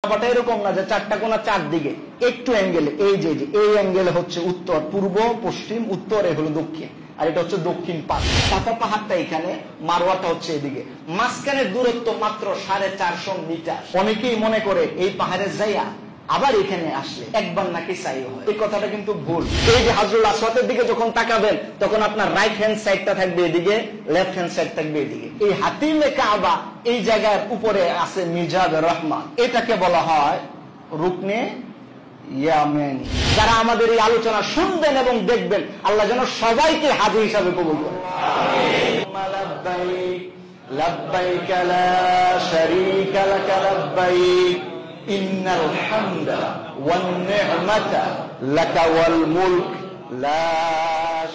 কাবাটা এরকম না যে চারটা কোণা চারদিকে, একটু অ্যাঙ্গেলে, এই যে এই অ্যাঙ্গেলে হচ্ছে উত্তর, পূর্ব, পশ্চিম, উত্তর, এ হলো দক্ষিণ, আর এটা হচ্ছে দক্ষিণ পাশ। সাফা পাহাড়টা এখানে, মারওয়াটা হচ্ছে এদিকে। মাঝখানের দূরত্ব মাত্র 450 মিটার। অনেকেই মনে করে এই পাহাড়ে যাইয়া আবার এখানে আসলে একবার নাকি চাই হয়, এই কথাটা কিন্তু ভুল। এই যে হাজরুল আসওয়াদের দিকে যখন তাকাবেন তখন আপনার রাইট হ্যান্ড সাইডটা থাকবে এদিকে, লেফট হ্যান্ড সাইড থাকবে এদিকে। এই হাতিমে কাবা এই জায়গার উপরে আছে মিজাবে রহমান, এটাকে বলা হয় রুকনে ইয়ামানি। যারা আমাদের এই আলোচনা শুনবেন এবং দেখবেন, আল্লাহ যেন সবাইকে হাজী হিসাবে কবুল করে। লাব্বাইক লাব্বাইক লা শারীকা লাক লাব্বাইক ইন্নাল হামদা ওয়ান নি'মাতা লাকা ওয়াল মুলক লা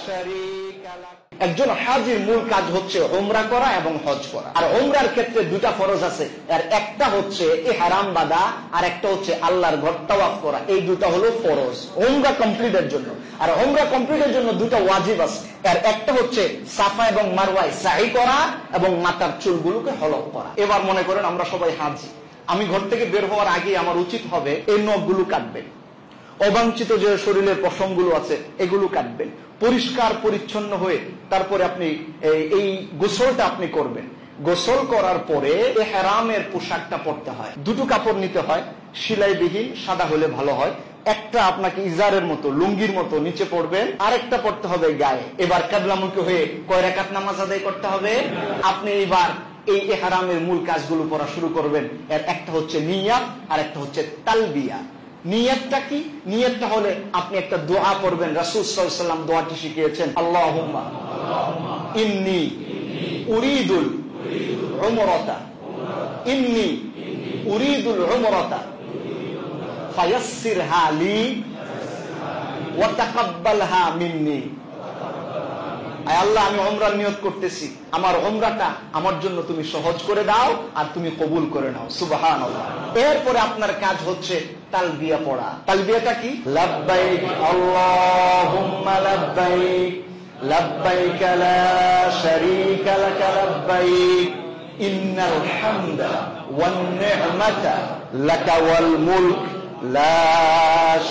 শারীকা লাক। একজন হাজীর মূল কাজ হচ্ছে উমরা করা এবং হজ করা। আর উমরার ক্ষেত্রে দুটা ফরজ আছে, আর একটা হচ্ছে ইহরাম বাঁধা, আর একটা হচ্ছে আল্লাহর ঘর তাওয়াফ করা। এই দুটা হলো ফরজ উমরা কমপ্লিটের জন্য। আর উমরা কমপ্লিটের জন্য দুটা ওয়াজিব আছে, আর একটা হচ্ছে সাফা এবং মারওয়ায় সাই করা এবং মাথার চুলগুলোকে হলক করা। এবার মনে করেন আমরা সবাই হাজী, আমি ঘর থেকে বের হওয়ার আগে আমার উচিত হবে এই নখগুলো কাটবেন, অবাঞ্ছিত যে শরীরের পশমগুলো আছে এগুলো কাটবেন, পরিষ্কার পরিচ্ছন্ন হয়ে তারপরে আপনি এই গোসলটা আপনি করবেন। গোসল করার পরে ইহরামের পোশাকটা পরতে হয়, দুটো কাপড় নিতে হয়, সেলাইবিহীন, সাদা হলে ভালো হয়। একটা আপনাকে ইজারের মতো, লুঙ্গির মতো নিচে পড়বেন, আরেকটা পড়তে হবে গায়ে। এবার কিবলামুখী হয়ে কয় রাকাত নামাজ আদায় করতে হবে। আপনি এবার এই ইহরামের মূল কাজগুলো করা শুরু করবেন। এর একটা হচ্ছে নিয়াত, আর একটা হচ্ছে তালবিয়া। নিয়াতটা কি? নিয়াতটা হলে আপনি একটা দোয়া পড়বেন, রাসূল সাল্লাল্লাহু আলাইহি ওয়াসাল্লাম দোয়াটি শিখিয়েছেন, আল্লাহুম্মা ইন্নী উরিদুল উমরাতা ইন্নী উরিদুল উমরাতা ফায়াসসিরহা লি ওয়া তাকাব্বালহা মিন্নী। আয় আল্লাহ, আমি উমরার নিয়ত করতেছি, আমার উমরাটা আমার জন্য তুমি সহজ করে দাও আর তুমি কবুল করে নাও। সুবহানাল্লাহ। এরপরে আপনার কাজ হচ্ছে তালবিয়া পড়া। তালবিয়াটা কি? লাব্বাইক আল্লাহুম্মা লাব্বাইক লাব্বাইক লা শারীকা লাক লাব্বাইক ইন্নাল হামদা ওয়ান নি'মাতা লাকা ওয়াল মুলক লা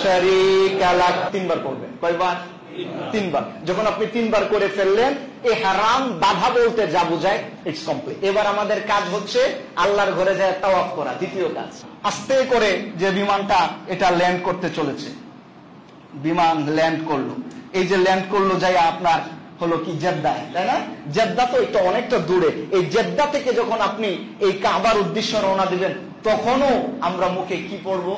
শারীকা লাক। তিনবার পড়বেন। কয়বার? তিনবার। যখন আপনি তিনবার করে ফেললেন, ইহরাম বাঁধা বলতে যা বোঝায় ইটস কমপ্লিট। এবার আমাদের কাজ হচ্ছে আল্লাহর ঘরে যায় তাওয়াফ করা, দ্বিতীয় কাজ। আস্তে করে যে বিমানটা এটা ল্যান্ড করতে চলেছে, বিমান ল্যান্ড করলো, এই যে ল্যান্ড করলো যাই আপনার হলো কি জেদ্দায়, তাই না? জেদ্দা তো এটা অনেকটা দূরে। এই জেদ্দা থেকে যখন আপনি এই কাবার উদ্দেশ্যে রওনা দিবেন, তখনও আমরা মুখে কি পড়বো?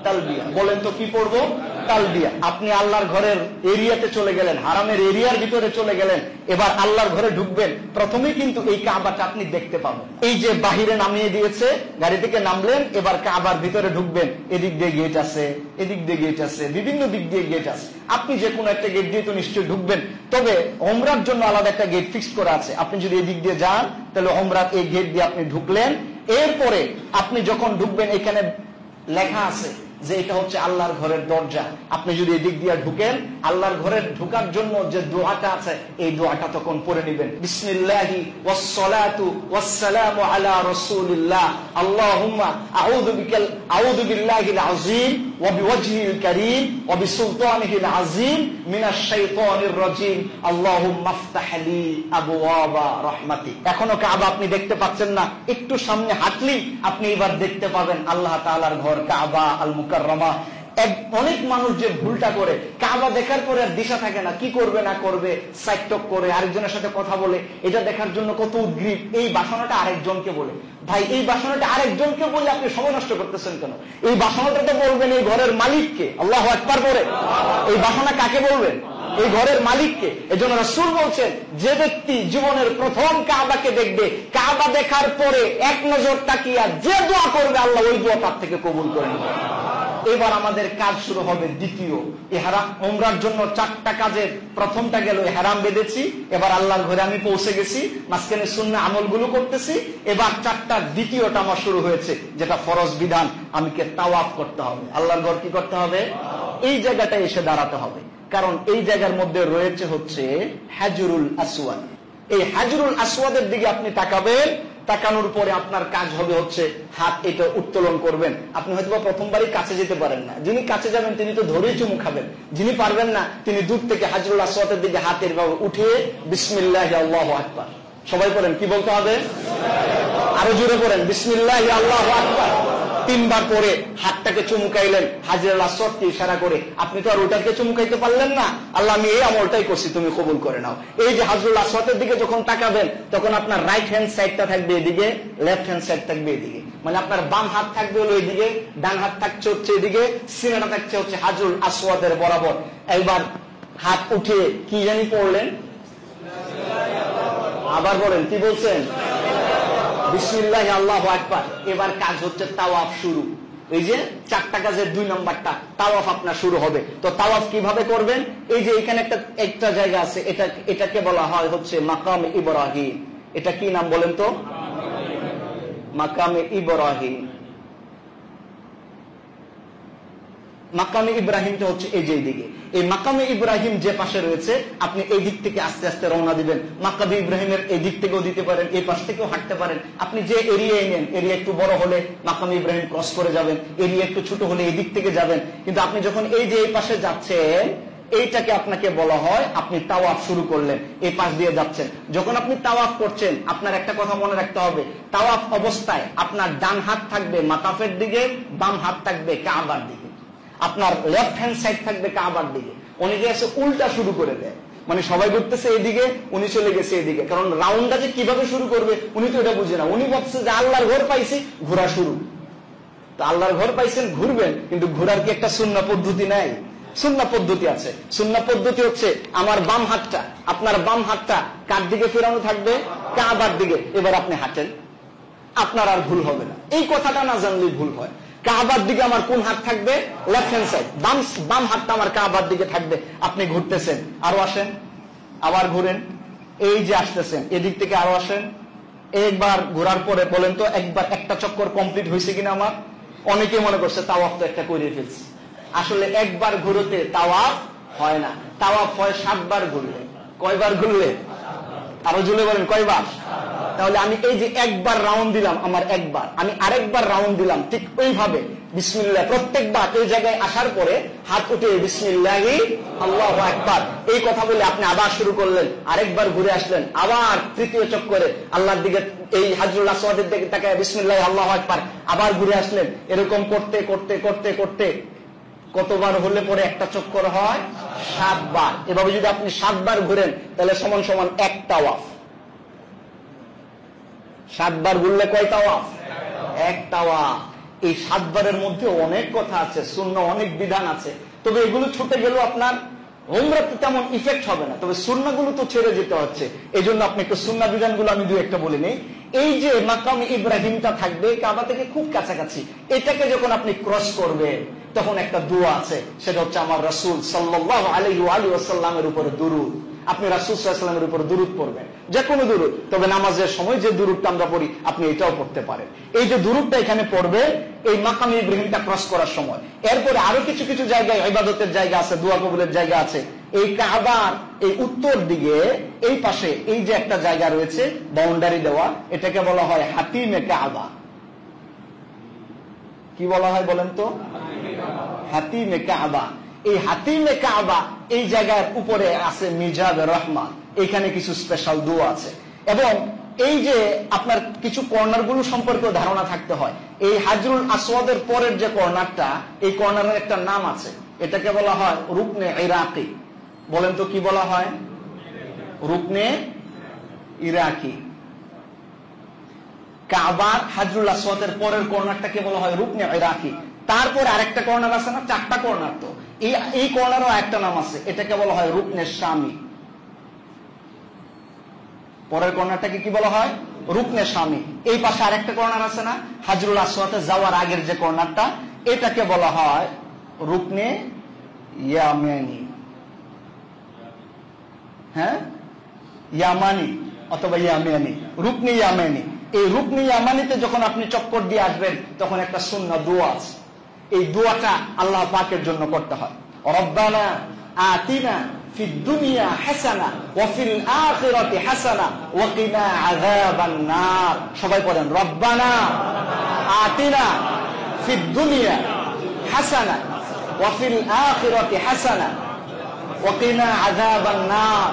তালবিয়া। বলেন তো কি পড়বো? তালবিয়া। আপনি আল্লাহর ঘরের এরিয়াতে চলে গেলেন, হারামের এরিয়ার ভিতরে চলে গেলেন, এবার আল্লাহর ঘরে ঢুকবেন, প্রথমেই কিন্তু এই কাবাটা আপনি দেখতে পাবেন। এই যে বাহিরে নামিয়ে দিয়েছে, গাড়ি থেকে নামলেন, এবার কাবার ভিতরে ঢুকবেন, এদিক দিয়ে গেট আছে, এদিক দিয়ে গেট আছে, বিভিন্ন দিক দিয়ে গেট আছে। আপনি যে কোনো একটা গেট দিয়ে তো নিশ্চয়ই ঢুকবেন, তবে উমরার জন্য আলাদা একটা গেট ফিক্সড করা আছে। আপনি যদি এদিক দিয়ে যান তাহলে উমরার এই গেট দিয়ে আপনি ঢুকলেন। এরপরে আপনি যখন ঢুকবেন, এখানে লেখা আছে যে এটা হচ্ছে আল্লাহর ঘরের দরজা। আপনি যদি এদিক দিয়ে ঢুকেন, আল্লাহর ঘরে ঢোকার জন্য যে দোয়াটা আছে এই দোয়াটা তখন পড়ে নেবেন। বিসমিল্লাহি ওয়াসসালাতু ওয়াসসালামু আলা রাসূলিল্লাহ আল্লাহুম্মা আউযু বিল্লাহিল আযীম ওয়া বিওয়াজহিল কারীম ওয়া বিসুলতানিহিল আযীম মিনাশ শাইতানির রাজীম আল্লাহুম্মা ইফতাহ লি আবওয়াবা রাহমাতিক। এখনো কাবা আপনি দেখতে পাচ্ছেন না, একটু সামনে হাঁটলেই আপনি এবার দেখতে পাবেন আল্লাহ তাআলার ঘর কাবা আল মুকাররমা। অনেক মানুষ যে ভুলটা করে, কাবা দেখার পরে আর দিশা থাকে না, কি করবে না করবে, সাইটক করে আরেকজনের সাথে কথা বলে, এটা দেখার জন্য কত উদ্গ্রীব। এই বাসনাটা আরেকজনকে বলে। ভাই, এই বাসনাটা আরেকজনকে বলে আপনি সময় নষ্ট করতেছেন কেন? এই বাসনাটা তো বলবেন এই ঘরের মালিককে। আল্লাহু আকবার করে এই বাসনা কাকে বলবেন? এই ঘরের মালিককে। এজন্য রাসূল বলছেন, যে ব্যক্তি জীবনের প্রথম কাবাকে দেখবে, কাবা দেখার পরে এক নজর তাকিয়া যে দোয়া করবে, আল্লাহ ওই দোয়া তার থেকে কবুল করে নেবেন। এবার আমাদের কাজ শুরু হবে দ্বিতীয়। ইহরাম উমরার জন্য 4টা কাজের প্রথমটা গেল ইহরাম বেঁধেছি, এবার আল্লাহর ঘরে আমি পৌঁছে গেছি, মাঝখানে সুন্নাহ আমলগুলো করতেছি। এবার 4টার দ্বিতীয়টা আমার শুরু হয়েছে, যেটা ফরজ বিধান। আমাকে তাওয়াফ করতে হবে, আল্লাহর ঘর কি করতে হবে? এই জায়গাটায় এসে দাঁড়াতে হবে, কারণ এই জায়গার মধ্যে রয়েছে হচ্ছে হাজরুল আসওয়াদ। এই হাজরুল আসওয়াদের দিকে আপনি তাকাবেন, তাকানোর পরে আপনার কাজ হবে হচ্ছে হাত এটা উত্তোলন করবেন। আপনি হয়তো প্রথমবারই কাছে যেতে পারেন না, যিনি কাছে যাবেন তিনি তো ধরেই চুমু খাবেন, যিনি পারবেন না তিনি দূর থেকে হাজরুল আসওয়াদের দিকে হাতের ভাবে উঠিয়ে বিসমিল্লাহি আল্লাহু আকবার, সবাই বলেন কি বলতে হবে, আরো জোরে বলেন বিসমিল্লাহি আল্লাহু আকবার। 3 বার পরে হাতটাকে চুমুকাইলেন হাজরুল আসওয়াদকে ইশারা করে। আপনি তো আর ওটাকে চুমুকাইতে পারলেন না, আল্লাহ আমি এই আমলটাই করছি, তুমি কবুল করে নাও। এই যে হাজরুল আসওয়াদের দিকে যখন তাকাবেন তখন আপনার রাইট হ্যান্ড সাইডটা থাকবে এদিকে, লেফট হ্যান্ড সাইড থাকবে এদিকে, মানে আপনার বাম হাত থাকবে হলো এদিকে, ডান হাত থাকছে হচ্ছে এদিকে, সিনাটা থাকছে হচ্ছে হাজরুল আসওয়াদের বরাবর। একবার হাত উঠে কি জানি পড়লেন, আবার বলেন কি বলছেন, বিসমিল্লাহি আল্লাহু আকবার। এবার কাজ হচ্ছে তাওয়াফ শুরু। এই যে 4টা কাজের 2 নম্বরটা তাওয়াফ আপনার শুরু হবে। তো তাওয়াফ কিভাবে করবেন, এই যে এখানে একটা জায়গা আছে, এটাকে বলা হয় হচ্ছে মাকাম ইব্রাহিম। এটা কি নাম বলেন তো, মাকামে ইব্রাহিম। মাকামে ইব্রাহিমটা হচ্ছে এই যে এইদিকে, এই মাকামে ইব্রাহিম যে পাশে রয়েছে আপনি এই দিক থেকে আস্তে আস্তে রওনা দিবেন। মাকামে ইব্রাহিমের এই দিক থেকেও দিতে পারেন, এই পাশ থেকেও হাঁটতে পারেন। আপনি যে এরিয়ায় নেন, এরিয়া একটু বড় হলে মাকামে ইব্রাহিম ক্রস করে যাবেন, এরিয়া একটু ছোট হলে এই দিক থেকে যাবেন। কিন্তু আপনি যখন এই যে এই পাশে যাচ্ছেন, এইটাকে আপনাকে বলা হয় আপনি তাওয়াফ শুরু করলেন, এই পাশ দিয়ে যাচ্ছেন। যখন আপনি তাওয়াফ করছেন আপনার একটা কথা মনে রাখতে হবে, তাওয়াফ অবস্থায় আপনার ডান হাত থাকবে মাতাফের দিকে, বাম হাত থাকবে কাবার দিকে, আপনার লেফট হ্যান্ড সাইড থাকবে কাবার দিকে। অনেকে আছে উল্টা শুরু করে দেয়, মানে সবাই ঘুরতেছে এদিকে, উনি চলে গেছে এদিকে, কারণ রাউন্ডটা যে কিভাবে শুরু করবে উনি তো এটা বুঝে না। উনি ভাবছে যে আল্লাহর ঘর পাইছি, ঘোরা শুরু। তো আল্লাহর ঘর পাইছেন, ঘুরবেন, কিন্তু ঘোরার কি একটা সুন্নাহ পদ্ধতি নাই? সুন্নাহ পদ্ধতি আছে। সুন্নাহ পদ্ধতি হচ্ছে আমার বাম হাতটা, আপনার বাম হাতটা কার দিকে ফেরানো থাকবে, কাবার দিকে। এবার আপনি হাঁটেন, আপনার আর ভুল হবে না। এই কথাটা না জানলেই ভুল হয়। কাবার দিকে আমার কোন হাত থাকবে, লেফট হ্যান্ড সাইড, বাম হাতটা আমার কাবার দিকে থাকবে। আপনি ঘুরতেছেন, আরো আসেন, আবার ঘুরেন, এই যে আসতেছেন এদিক থেকে আরো আসেন। একবার ঘোরার পরে বলেন তো একবার একটা চক্কর কমপ্লিট হয়েছে কিনা আমার? অনেকে মনে করছে তাওয়াফ তো একটা করে ফেলছি। আসলে একবার ঘুরতে তাওয়াফ হয় না, তাওয়াফ হয় 7 বার ঘুরলে। কয়বার ঘুরলে? আরো জুড়ে বলেন কয়বার? তাহলে আমি এই যে একবার রাউন্ড দিলাম আমার একবার, আমি আরেকবার রাউন্ড দিলাম, ঠিক ওইভাবে বিসমিল্লাহ প্রত্যেকবার এই জায়গায় আসার পরে হাত উঠে বিসমিল্লাহি আল্লাহু আকবার এই কথা বলে আপনি আবার শুরু করলেন, আরেকবার ঘুরে আসলেন, আবার তৃতীয় চক্করে আল্লাহর দিকে এই হাজরুল আসওয়াদের দিকে তাকায় বিসমিল্লাহি আল্লাহু আকবার, আবার ঘুরে আসলেন। এরকম করতে করতে করতে করতে কতবার হলে পরে একটা চক্কর হয়? 7 বার। এভাবে যদি আপনি 7 বার ঘুরেন তাহলে সমান সমান 1 তাওয়াফ। 7 বার ঘুরলে কয় তাওয়াফ? 1 তাওয়াফ। এই 7 বারের মধ্যে অনেক কথা আছে, সুন্নাহ অনেক বিধান আছে। তবে এগুলো ছুটে গেলেও আপনার উমরাতে তেমন ইফেক্ট হবে না, তবে সুন্নাহগুলো তো ছেড়ে যেতে হচ্ছে। এই জন্য আপনি একটু সুন্নাহ বিধানগুলো আমি 2-1টা বলে নেই। এই যে মাকাম ইব্রাহিমটা থাকবে কাবা থেকে খুব কাছাকাছি, এটাকে যখন আপনি ক্রস করবেন তখন একটা দোয়া আছে, সেটা হচ্ছে আমার রাসূল সাল্লাল্লাহু আলাইহি ওয়াসাল্লামের উপরে দুরূদ। আপনি রাসূল সাল্লাল্লাহু আলাইহি ওয়াসাল্লামের উপরে দুরূদ পড়বেন, যে কোনো দুরূদ। তবে নামাজের সময় যে দুরূদটা আমরা পড়ি আপনি এটাও পড়তে পারেন। এই যে দুরূদটা এখানে পড়বে এই মাকাম ইব্রাহিমটা ক্রস করার সময়। এরপরে আরো কিছু কিছু জায়গায় ইবাদতের জায়গা আছে, দোয়া কবুলের জায়গা আছে। এই কাবার এই উত্তর দিকে এই পাশে এই যে একটা জায়গা রয়েছে বাউন্ডারি দেওয়া, এটাকে বলা হয় হাতিমে কাবা। কি বলা হয় বলেন তো? হাতিমে কাবা। এই হাতিমে কাবা এই জায়গার উপরে আছে মিজাবে রহমান, এখানে কিছু স্পেশাল দোয়া আছে। এবং এই যে আপনার কিছু কর্নার গুলো সম্পর্কে ধারণা থাকতে হয়। এই হাজরুল আসওয়াদের পরের যে কর্নারটা, এই কর্নারের একটা নাম আছে, এটাকে বলা হয় রুকনে ইরাকি। বলেন তো কি বলা হয়? রুকনে ইরাকি। কাবার হাজরুল আসওয়াদের পরের কর্নারটাকে বলা হয় রুকনে ইরাকি। তারপর আরেকটা কর্নার আছে না, 4টা কর্নার, তো এই কর্নারও একটা নাম আছে, এটাকে বলা হয় রুকনে শামি। পরের কর্নারটাকে কি বলা হয়? রুকনে শামি। এই পাশে আরেকটা কর্নার আছে না হাজরুল আসওয়াদে যাওয়ার আগের যে কর্নারটা, এটাকে বলা হয় রুকনে ইয়ামানি। হ্যাঁ, ইয়ামানি অথবা ইয়ামানি, রুকনে ইয়ামানি। এই রুকনে ইয়ামানিতে যখন আপনি চক্কর দিয়ে আসবেন তখন একটা সুন্নাহ দোয়া আছে। এই দোয়াটা আল্লাহ পাকের জন্য করতে হয়। রব্বানা আতিনা ফিদ দুনিয়া হাসানা ওয়া ফিল আখিরাতি হাসানা ওয়া কিনা আযাবান নার। সবাই পড়েন, রব্বানা আতিনা ফিদ দুনিয়া হাসানা ওয়া ফিল আখিরাতি হাসানা ওয়া কিনা আযাবান নার।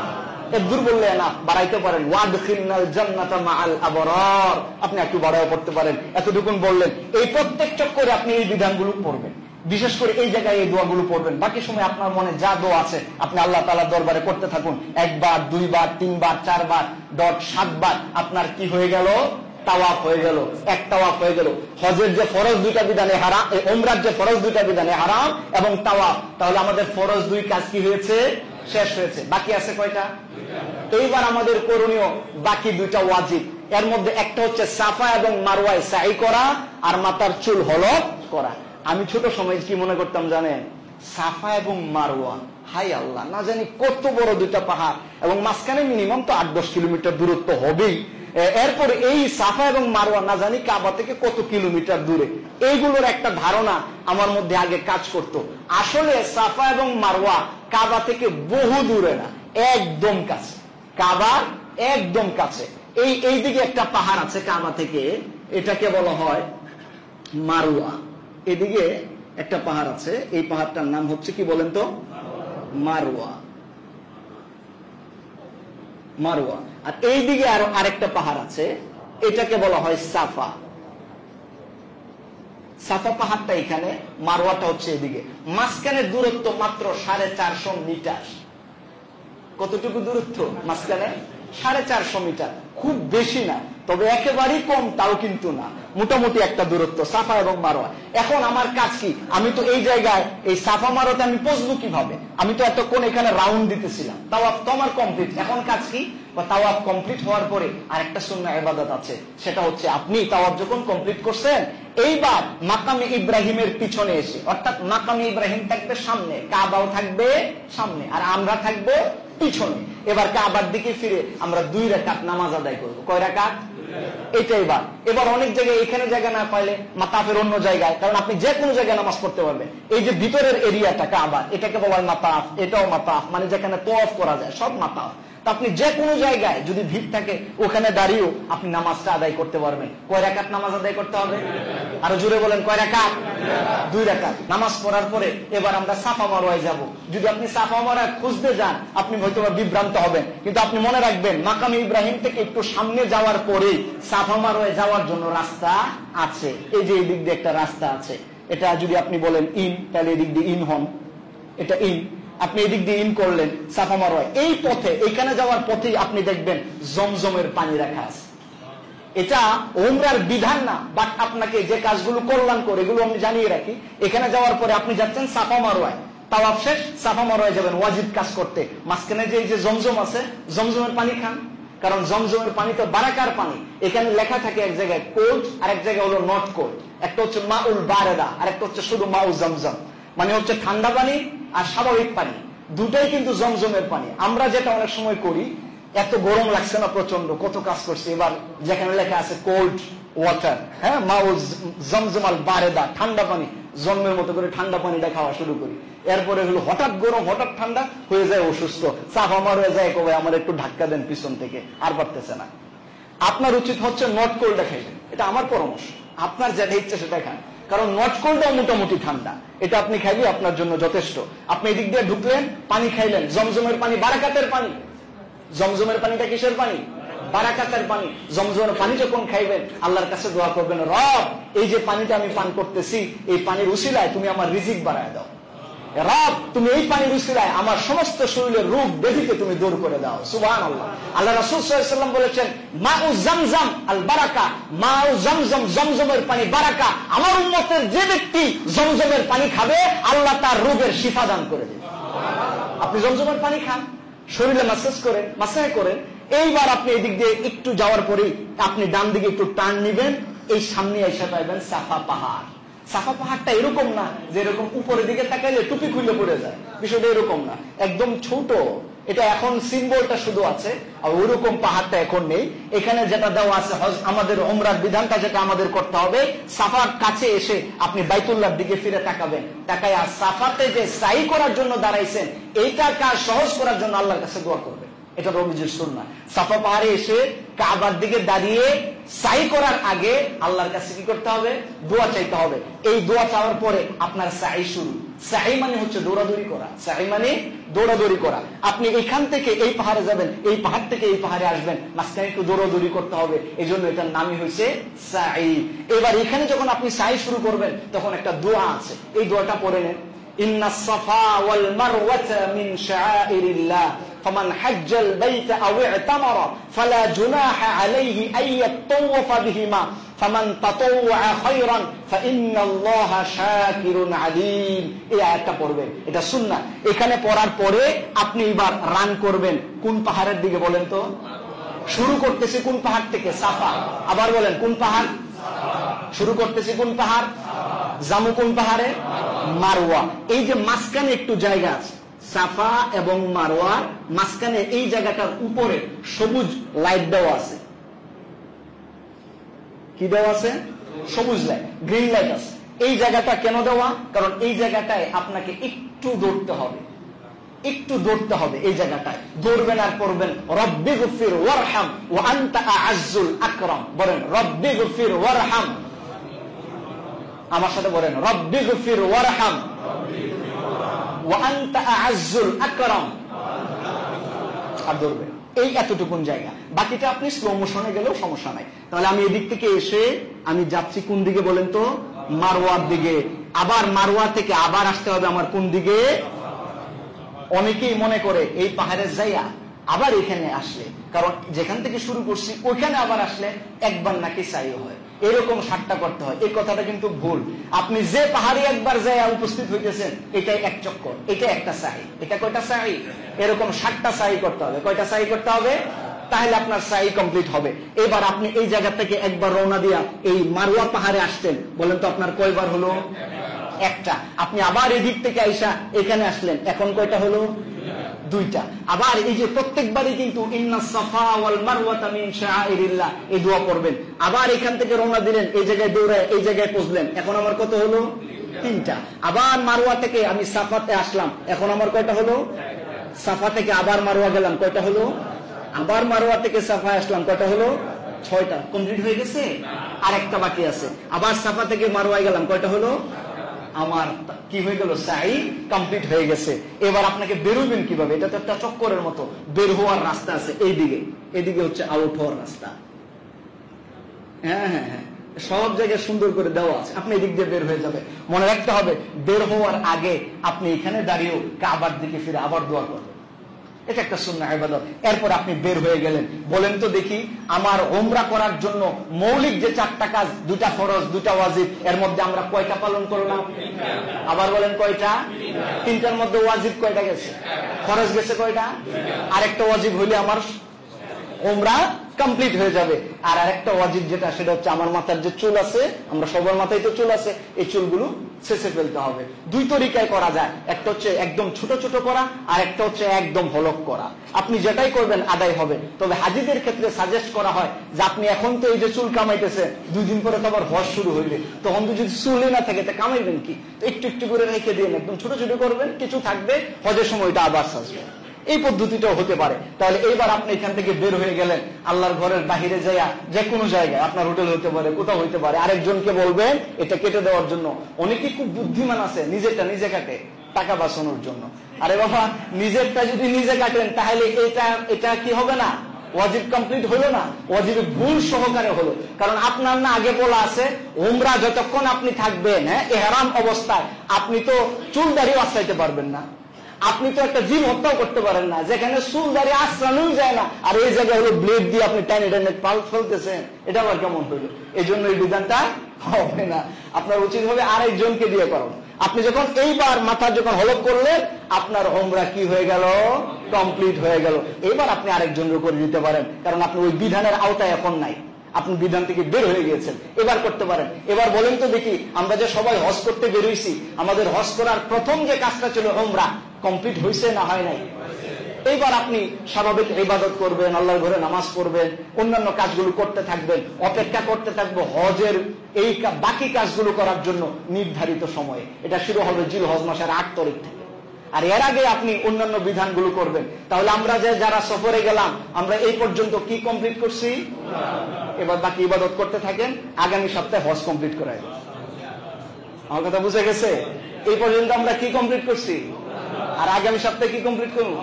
একদূর বললে না, বাড়াইতে পারেন, ওয়াদখিলনাল জান্নাতা মাআল আবরার। আপনি একটু বাড়াও পড়তে পারেন, এতটুকুন বললেন। এই প্রত্যেক চক্করে আপনি এই বিধানগুলো পড়বেন, বিশেষ করে এই জায়গায় এই দোয়াগুলো পড়বেন। বাকি সময় আপনার মনে যা দোয়া আছে আপনি আল্লাহ তাআলার দরবারে করতে থাকুন। 1 বার 2 বার 3 বার 4 বার 7 বার আপনার কি হয়ে গেল? তাওয়াফ হয়ে গেল, এক তাওয়াফ হয়ে গেল। হজের যে ফরজ 2টা বিধানে হারাম, উমরার যে ফরজ 2টা বিধানে হারাম এবং তাওয়াফ, তাহলে আমাদের ফরজ 2 কাজ কি হয়েছে? শেষ হয়েছে। বাকি আছে কয়টা? এইবার আমাদের করণীয় বাকি 2টা ওয়াজিব। এর মধ্যে একটা হচ্ছে সাফা এবং মারওয়ায় সাই করা আর মাথার চুল হলক করা। আমি ছোট সময় কি মনে করতাম জানেন? সাফা এবং মারওয়া, হাই আল্লাহ, না জানি কত বড় 2টা পাহাড় এবং মাঝখানে মিনিমাম তো 8-10 কিলোমিটার দূরত্ব হবেই। এরপর এই সাফা এবং মারওয়া না জানি কাবা থেকে কত কিলোমিটার দূরে। এইগুলোর একটা ধারণা আমার মধ্যে আগে কাজ করত। আসলে সাফা এবং মারওয়া কাবা থেকে বহু দূরে না, একদম কাছে, কাবার একদম কাছে। এই দিকে একটা পাহাড় আছে কাবা থেকে, এটাকে বলা হয় মারওয়া। এদিকে একটা পাহাড় আছে, এই পাহাড়টার নাম হচ্ছে কি বলেন তো? মারওয়া। মারওয়া। আর এই দিকে আরো আরেকটা পাহাড় আছে, এটাকে বলা হয় সাফা। সাফা পাহাড়টা এখানে, মারওয়াটা হচ্ছে এদিকে। মাঝখানে দূরত্ব মাত্র 450 মিটার। কতটুকু দূরত্ব মাঝখানে? 450 মিটার। খুব বেশি না, তবে একেবারেই কম তাও কিন্তু না, মোটামুটি একটা দূরত্ব সাফা এবং মারওয়া। এখন আমার কাজ কি? আমি তো এই জায়গায় এই সাফা মারওয়াতে আমি পৌঁছবো কিভাবে? আমি তো এতক্ষণ এখানে রাউন্ড দিতেছিলাম, তাওয়াফ তো আমার কমপ্লিট। এখন কাজ কি? তাওয়াফ কমপ্লিট হওয়ার পরে আরেকটা সুন্নাহ ইবাদত আছে, সেটা হচ্ছে আপনি তাওয়াফ যখন কমপ্লিট করছেন, এইবার মাকামে ইব্রাহিমের পিছনে এসে, অর্থাৎ মাকামে ইব্রাহিম থাকবে সামনে, কাবাও থাকবে সামনে, আর আমরা থাকবো পিছনে। এবার কাবার দিকে ফিরে আমরা 2 রাকাত নামাজ আদায় করবো। কয় রাকাত? এটাই। এবার অনেক জায়গায় এখানে জায়গা না পাইলে মাতাফের অন্য জায়গায়, কারণ আপনি যে কোনো জায়গায় নামাজ পড়তে পারবেন। এই যে ভিতরের এরিয়াটা কাবা, এটাকে বলা হয় মাতাফ, এটাও মাতাফ, মানে যেখানে তাওয়াফ করা যায় সব মাতাফ। আপনি যে কোনো জায়গায় যদি ভিড় থাকে ওখানে দাঁড়িয়েও আপনি নামাজটা আদায় করতে পারবেন। কয় রাকাত নামাজ আদায় করতে হবে? আরো জোরে বলেন, কয় রাকাত? 2 রাকাত। নামাজ পড়ার পরে এবার আমরা সাফা মারওয়ায় যাব। যদি আপনি সাফা মারওয়া খুঁজতে যান আপনি হয়তো বিভ্রান্ত হবেন, কিন্তু আপনি মনে রাখবেন মাকামে ইব্রাহিম থেকে একটু সামনে যাওয়ার পরে সাফা মারওয়ায় যাওয়ার জন্য রাস্তা আছে। এই যে এই দিক দিয়ে একটা রাস্তা আছে, এটা যদি আপনি বলেন ইন, তাহলে এদিক দিয়ে ইন হন, এটা ইন। আপনি এদিক দিয়ে ইন করলেন সাফা মারওয়ায়, এই পথে, এখানে যাওয়ার পথেই আপনি দেখবেন জমজমের পানি রাখা আছে। এটা উমরার বিধান না, বাট আপনাকে যে কাজগুলো কল্যাণ করে এগুলো আমি জানিয়ে রাখি। এখানে যাওয়ার পরে আপনি যাচ্ছেন সাফা মারওয়ায়, তাওয়াফ শেষ, সাফা মারওয়ায় যাবেন ওয়াজিব কাজ করতে। মাঝখানে যে এই যে জমজম আছে, জমজমের পানি খান, কারণ জমজমের পানি তো বারাকার পানি। এখানে লেখা থাকে এক জায়গায় কোল্ড আর এক জায়গায় হলো নট কোল্ড। একটা হচ্ছে মাউল বারেদা আর একটা হচ্ছে শুধু মাউ জমজম, মানে হচ্ছে ঠান্ডা পানি আর স্বাভাবিক পানি, দুটাই কিন্তু জমজমের পানি। আমরা যেটা অনেক সময় করি, এত গরম লাগছে না প্রচন্ড, কত কাজ করছে, এবার যেখানে লেখা আছে কোল্ড ওয়াটার, হ্যাঁ, মাউ জমজমাল বারেদা, ঠান্ডা পানি, জন্মের মতো করে ঠান্ডা পানিটা খাওয়া শুরু করি। এরপরে হলো হঠাৎ গরম হঠাৎ ঠান্ডা হয়ে যায়, অসুস্থ, চাপ আমার হয়ে যায়, কবে আমার একটু ধাক্কা দেন পিছন থেকে, আর পারতেছে না। আপনার উচিত হচ্ছে নট কোল্ডটা খাইবেন, এটা আমার পরামর্শ। আপনার যেটা ইচ্ছে সেটা খান, কারণ নট কোল্ডটাও মোটামুটি ঠান্ডা, এটা আপনি খাইলে আপনার জন্য যথেষ্ট। আপনি এদিক দিয়ে ঢুকলেন, পানি খাইলেন, জমজমের পানি, বারাকাতের পানি। জমজমের পানিটা কিসের পানি? বারাকাতের পানি। জমজমের পানি যখন খাইবেন আল্লাহর কাছে দোয়া করবেন, রব এই যে পানিটা আমি পান করতেছি, এই পানির উসিলায় তুমি আমার রিজিক বাড়ায় দাও। রব তুমি এই পানির উসিলায় আমার সমস্ত শরীরের রোগ ব্যাধিকে তুমি দূর করে দাও। সুবহানাল্লাহ। আল্লাহ রাসূল সাল্লাল্লাহু আলাইহি ওয়াসাল্লাম বলেছেন, মাউ জামজাম আল বারাকা, মাউ জমজম, জমজমের পানি বারাকা। আমার উম্মতের যে ব্যক্তি জমজমের পানি খাবে আল্লাহ তার রোগের শিফা দান করে দেবে। আপনি জমজমের পানি খান, শরীরে মাসাজ করেন, মাসাজ করেন। এইবার আপনি এদিক দিয়ে একটু যাওয়ার পরেই আপনি ডান দিকে একটু টার্ন নিবেন, এই সামনে এসে পাইবেন সাফা পাহাড়। সাফা পাহাড়টা এরকম না যে এরকম উপরের দিকে তাকাইলে টুপি খুলে পড়ে যায়, বিষয়টা এরকম না, একদম ছোট। এটা এখন সিম্বলটা শুধু আছে, আর ওইরকম পাহাড়টা এখন নেই। এখানে যেটা দেওয়া আছে আমাদের উমরার বিধানটা যেটা আমাদের করতে হবে, সাফার কাছে এসে আপনি বাইতুল্লাহর দিকে ফিরে তাকাবেন, তাকাই আর সাফাতে যে সাই করার জন্য দাঁড়াইছেন এইটা কাজ সহজ করার জন্য আল্লাহর কাছে দোয়া করবেন। এটা নবীজির সুন্নাহ। সাফা পাহাড়ে এসে কাবার দিকে দাঁড়িয়ে সাই করার আগে আল্লাহর কাছে কি করতে হবে? দোয়া চাইতে হবে। এই দোয়া চাওয়ার পরে আপনার সাই শুরু। সাই মানে হচ্ছে দৌড়াদৌড়ি করা, সাই মানে দৌড়াদৌড়ি করা। আপনি এখান থেকে এই পাহাড়ে যাবেন, এই পাহাড় থেকে এই পাহাড়ে আসবেন, মাঝখানে একটু দৌড়াদৌড়ি করতে হবে, এই জন্য এটার নামই হয়েছে সাই। এবার এখানে যখন আপনি সাই শুরু করবেন তখন একটা দোয়া আছে, এই দোয়াটা পড়ে নেন। ইন্নাস সাফা ওয়াল মারওয়াতা মিন শাআইরিল্লাহ فمن حج البيت أو اعتمر فلا جناح عليه أن يطوف بهما فمن تطوع خيرا فإن الله شاكر عليم। এই আয়াতটা পড়বেন, এটা সুন্নাহ। এখানে পড়ার পরে আপনি এবার রান করবেন কোন পাহাড়ের দিকে বলেন তো? শুরু করতেছি কোন পাহাড় থেকে? সাফা। আবার বলেন কোন পাহাড়? শুরু করতেছি কোন পাহাড়? জামু কোন পাহাড়ে? মারওয়া। এই যে মাঝখানে একটু জায়গা আছে, সাফা এবং মারওয়ার মাঝখানে এই জায়গাটার উপরে সবুজ লাইট দেওয়া আছে। কি দেওয়া আছে? সবুজ লাইট, গ্রিন লাইট আছে। এই জায়গাটা কেন দেওয়া? কারণ এই জায়গাটায় আপনাকে একটু দৌড়তে হবে, একটু দৌড়তে হবে। এই জায়গাটায় দৌড়বেন আর পড়বেন রব্বি গফির ওয়ারহাম ওয়া আনতা আ'আজ্জুল আকরাম। বলেন রব্বি গফির ওয়ারহাম। আমার সাথে বলেন রব্বি গফির ওয়ারহাম ওয়া আনতা আ'আজ্জুল আকরাম। আর দৌড়বেন এই এতটুকুন জায়গা, বাকিটা আপনি স্লো মোশনে গেলেও সমস্যা নাই। তাহলে আমি এদিক থেকে এসে আমি যাচ্ছি কোন দিকে বলেন তো? মারওয়ার দিকে। আবার মারওয়া থেকে আবার আসতে হবে আমার কোন দিকে? অনেকেই মনে করে এই পাহাড়ের জায়গা আবার এখানে আসলে, কারণ যেখান থেকে শুরু করছি ওইখানে আবার আসলে একবার নাকি সাই হয়, এরকম ঠাট্টা করতে হয়। এই কথাটা কিন্তু ভুল। আপনি যে পাহাড়ে একবার যায় উপস্থিত হইতেছেন এটাই এক চক্কর, এটা একটা সাই। এটা কয়টা সাই? এরকম 7টা সাই করতে হবে। কয়টা সাই করতে হবে? তাহলে আপনার সাই কমপ্লিট হবে। এবার আপনি এই জায়গা থেকে একবার রওনা দিয়া এই মারওয়া পাহাড়ে আসতেন, বলেন তো আপনার কয়বার হলো? একটা। আপনি আবার এদিক থেকে আইসা এখানে আসলেন, এখন কয়টা হলো? 2টা। আবার এই যে প্রত্যেকবারই কিন্তু ইন্নাস সাফা ওয়াল মারওয়াতা মিন শাআইরিল্লাহ এই দোয়া করবেন। আবার এখান থেকে রওনা দিলেন, এই জায়গায় দৌড়ায় এই জায়গায় পৌঁছলেন, এখন আমার কত হলো? 3টা। আবার মারওয়া থেকে আমি সাফাতে আসলাম, এখন আমার কয়টা হলো? সাফা থেকে আবার মারওয়া গেলাম, কয়টা হলো? আবার মারওয়া থেকে সাফা আসলাম, কয়টা হলো? 6টা। কমপ্লিট হয়ে গেছে? আর একটা বাকি আছে। আবার সাফা থেকে মারওয়া গেলাম, কয়টা হলো? আমার কি হয়ে গেল? সাই কমপ্লিট হয়ে গেছে। এবার আপনাকে বেরোবেন কিভাবে? এটা তো একটা চক্করের মতো। বের হওয়ার রাস্তা আছে এইদিকে, এদিকে হচ্ছে আউট হওয়ার রাস্তা। হ্যাঁ হ্যাঁ হ্যাঁ, সব জায়গায় সুন্দর করে দেওয়া আছে, আপনি এদিক দিয়ে বের হয়ে যাবে। মনে রাখতে হবে বের হওয়ার আগে আপনি এখানে দাঁড়িয়েও কাবার দিকে ফিরে আবার দোয়া করবেন। এটা একটা সুন্নাহ ইবাদত। এরপর আপনি বের হয়ে গেলেন, বলেন তো দেখি আমার উমরা করার জন্য মৌলিক যে 4টা কাজ, 2টা ফরজ 2টা ওয়াজিব, এর মধ্যে আমরা কয়টা পালন করলাম? আবার বলেন কয়টা? 3টার মধ্যে ওয়াজিব কয়টা গেছে? ফরজ গেছে কয়টা? আরেকটা ওয়াজিব হইলে আমার উমরা কমপ্লিট হয়ে যাবে। আর আরেকটা ওয়াজিব যেটা, সেটা হচ্ছে আমার মাথার যে চুল আছে, আমরা সবার মাথায় তো চুল আছে, এই চুলগুলো ছেঁচে ফেলতে হবে। 2 তরিকায় করা যায়, একটা হচ্ছে একদম ছোট ছোট করা, আর একটা হচ্ছে একদম হলক করা। আপনি যেটাই করবেন আদায় হবে। তবে হাজীদের ক্ষেত্রে সাজেস্ট করা হয় যে আপনি এখন তো এই যে চুল কামাইতেছে, 2 দিন পরে তো আবার হজ শুরু হইবে, তখন তো যদি চুলই না থাকে তা কামাইবেন কি? তো একটু একটু করে রেখে দিন, একদম ছোট ছোট করবেন, কিছু থাকবে, হজের সময়টা আবার সাজবে। এই পদ্ধতিটাও হতে পারে। তাহলে এইবার আপনি এখান থেকে বের হয়ে গেলেন, আল্লাহর ঘরের বাহিরে যাইয়া যে কোনো জায়গায়, আপনার হোটেল হতে পারে, কোথাও হইতে পারে, আরেকজনকে বলবেন এটা কেটে দেওয়ার জন্য। অনেকে খুব বুদ্ধিমান আছে, নিজেরটা নিজে কাটে টাকা বাঁচানোর জন্য। আরে বাবা, নিজেরটা যদি নিজে কাটেন তাহলে এটা কি হবে না? ওয়াজিব কমপ্লিট হলো না, ওয়াজিব ভুল সহকারে হলো। কারণ আপনার না আগে বলা আছে উমরা যতক্ষণ আপনি থাকবেন, হ্যাঁ, ইহরাম অবস্থায় আপনি তো চুল দাড়িও আশ্রাইতে পারবেন না, আপনি তো একটা জীব হত্যাও করতে পারেন না, যেখানে চুল দাঁড়িয়ে আশ্রানোই যায় না, আর এই জায়গায় হলো ব্লেড দিয়ে আপনি টাইনে টাইনে পাল ফেলতেছেন, এটা আবার কেমন হইলো? এই জন্য এই বিধানটা হবে না। আপনার উচিত হবে আরেকজনকে দিয়ে করানো। আপনি যখন এইবার মাথা যখন হলক করলেন, আপনার উমরা কি হয়ে গেল? কমপ্লিট হয়ে গেল। এবার আপনি আরেকজনের করে দিতে পারেন, কারণ আপনি ওই বিধানের আওতায় এখন নাই। আপনি বিধান থেকে বের হয়ে গিয়েছেন, এবার করতে পারেন। এবার বলেন তো দেখি, আমরা যে সবাই হজ করতে বেরোইছি, আমাদের হজ করার প্রথম যে কাজটা ছিল উমরা, কমপ্লিট হয়েছে না হয় নাই? এইবার আপনি স্বাভাবিক ইবাদত করবেন, আল্লাহর ঘরে নামাজ পড়বেন, অন্যান্য কাজগুলো করতে থাকবেন, অপেক্ষা করতে থাকবো হজের এই বাকি কাজগুলো করার জন্য নির্ধারিত সময়ে। এটা শুরু হবে জিলহজ মাসের 8 তারিখ থেকে। আর এর আগে আপনি অন্যান্য বিধানগুলো করবেন। তাহলে আমরা যে যারা সফরে গেলাম, আমরা এই পর্যন্ত কি কমপ্লিট করছি? এবার বাকি ইবাদত করতে থাকেন, আগামী সপ্তাহে হজ কমপ্লিট করাই। আমার কথা বুঝে গেছে? এই পর্যন্ত আমরা কি কমপ্লিট করছি, আর আগামী সপ্তাহে কি কমপ্লিট করবো?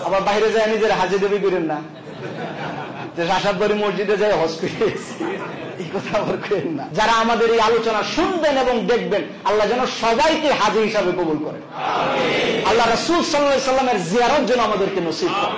আবার বাইরে যায় নিজের হাজি দেবী করেন না যে রাশাদবাড়ি মসজিদে যায় হজ করেছি, এই কথা আবার করেন না। যারা আমাদের এই আলোচনা শুনবেন এবং দেখবেন, আল্লাহ যেন সবাইকে হাজি হিসাবে কবুল করেন। আল্লাহ রাসূল সাল্লাল্লাহু আলাইহি ওয়াসাল্লামের জিয়ারত যেন আমাদেরকে নসিব করেন।